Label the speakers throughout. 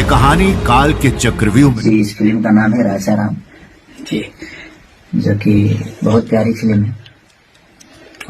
Speaker 1: ये कहानी काल के चक्रव्यूह में।
Speaker 2: जी, इस फिल्म का नाम है राजा राम जी, जो कि बहुत प्यारी फिल्म है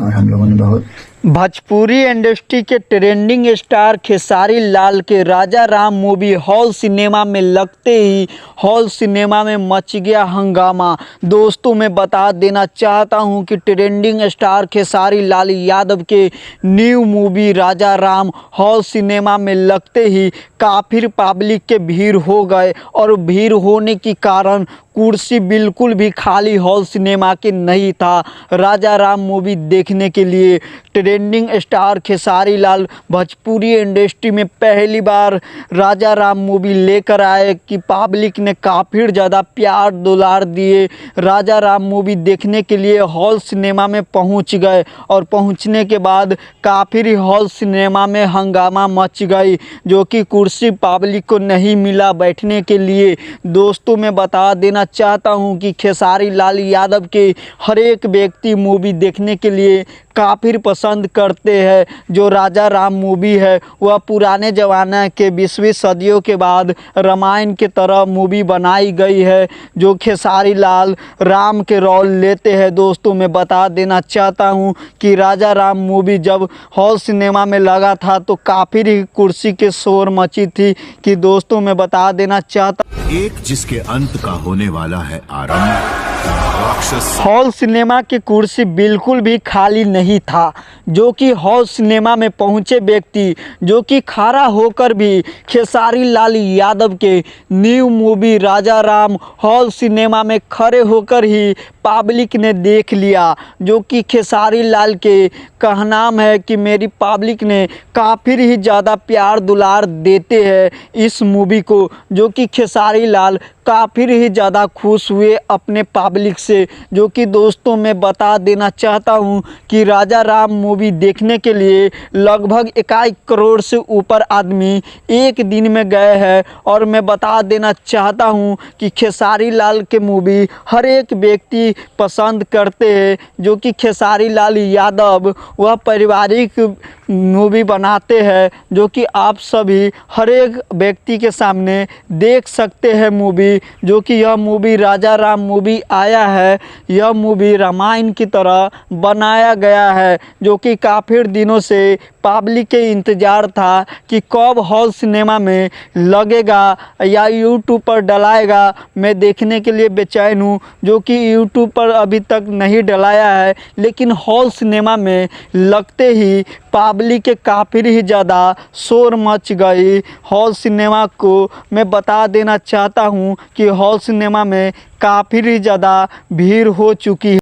Speaker 2: और हम लोगों ने बहुत
Speaker 3: भोजपुरी इंडस्ट्री के ट्रेंडिंग स्टार खेसारी लाल के राजा राम मूवी हॉल सिनेमा में लगते ही हॉल सिनेमा में मच गया हंगामा। दोस्तों मैं बता देना चाहता हूं कि ट्रेंडिंग स्टार खेसारी लाल यादव के न्यू मूवी राजा राम हॉल सिनेमा में लगते ही काफ़ी पब्लिक के भीड़ हो गए और भीड़ होने के कारण कुर्सी बिल्कुल भी खाली हॉल सिनेमा के नहीं था। राजा राम मूवी देखने के लिए trending star Khesari Lal Bhojpuri industry में पहली बार राजा राम मूवी लेकर आए कि पब्लिक ने काफ़ी ज़्यादा प्यार दुलार दिए। राजा राम मूवी देखने के लिए हॉल सिनेमा में पहुंच गए और पहुंचने के बाद काफ़ी हॉल सिनेमा में हंगामा मच गई, जो कि कुर्सी पब्लिक को नहीं मिला बैठने के लिए। दोस्तों मैं बता देना चाहता हूं कि खेसारी लाल यादव के हर एक व्यक्ति मूवी देखने के लिए काफ़ी पसंद करते हैं। जो राजा राम मूवी है वह पुराने ज़माने के 20वीं सदियों के बाद रामायण के तरह मूवी बनाई गई है, जो खेसारी लाल राम के रोल लेते हैं। दोस्तों मैं बता देना चाहता हूं कि राजा राम मूवी जब हॉल सिनेमा में लगा था तो काफ़ी कुर्सी के शोर मची थी कि दोस्तों मैं बता देना चाहता
Speaker 1: एक जिसके अंत का होने वाला है आरंभ, राक्षस।
Speaker 3: हॉल सिनेमा की कुर्सी बिल्कुल भी खाली नहीं था, जो कि हॉल सिनेमा में पहुंचे व्यक्ति जो कि खड़ा होकर भी खेसारी लाल यादव के न्यू मूवी राजा राम हॉल सिनेमा में खड़े होकर ही पब्लिक ने देख लिया। जो कि खेसारी लाल के कहनाम है कि मेरी पब्लिक ने काफ़ी ही ज़्यादा प्यार दुलार देते हैं इस मूवी को, जो कि खेसारी लाल काफ़ी ही ज़्यादा खुश हुए अपने पब्लिक से। जो कि दोस्तों मैं बता देना चाहता हूं कि राजा राम मूवी देखने के लिए लगभग 21 करोड़ से ऊपर आदमी एक दिन में गए हैं। और मैं बता देना चाहता हूं कि खेसारी लाल के मूवी हर एक व्यक्ति पसंद करते हैं। जो कि खेसारी लाल यादव वह पारिवारिक मूवी बनाते हैं, जो कि आप सभी हर एक व्यक्ति के सामने देख सकते हैं मूवी। जो कि यह मूवी राजा राम मूवी आया है, यह मूवी रामायण की तरह बनाया गया है, जो कि काफ़ी दिनों से पब्लिक के इंतज़ार था कि कब हॉल सिनेमा में लगेगा या यूट्यूब पर डलाएगा। मैं देखने के लिए बेचैन हूँ, जो कि यूट्यूब पर अभी तक नहीं डलाया है, लेकिन हॉल सिनेमा में लगते ही पब्लिक के काफ़ी ही ज़्यादा शोर मच गई। हॉल सिनेमा को मैं बता देना चाहता हूँ कि हॉल सिनेमा में काफ़ी ही ज़्यादा भीड़ हो चुकी है।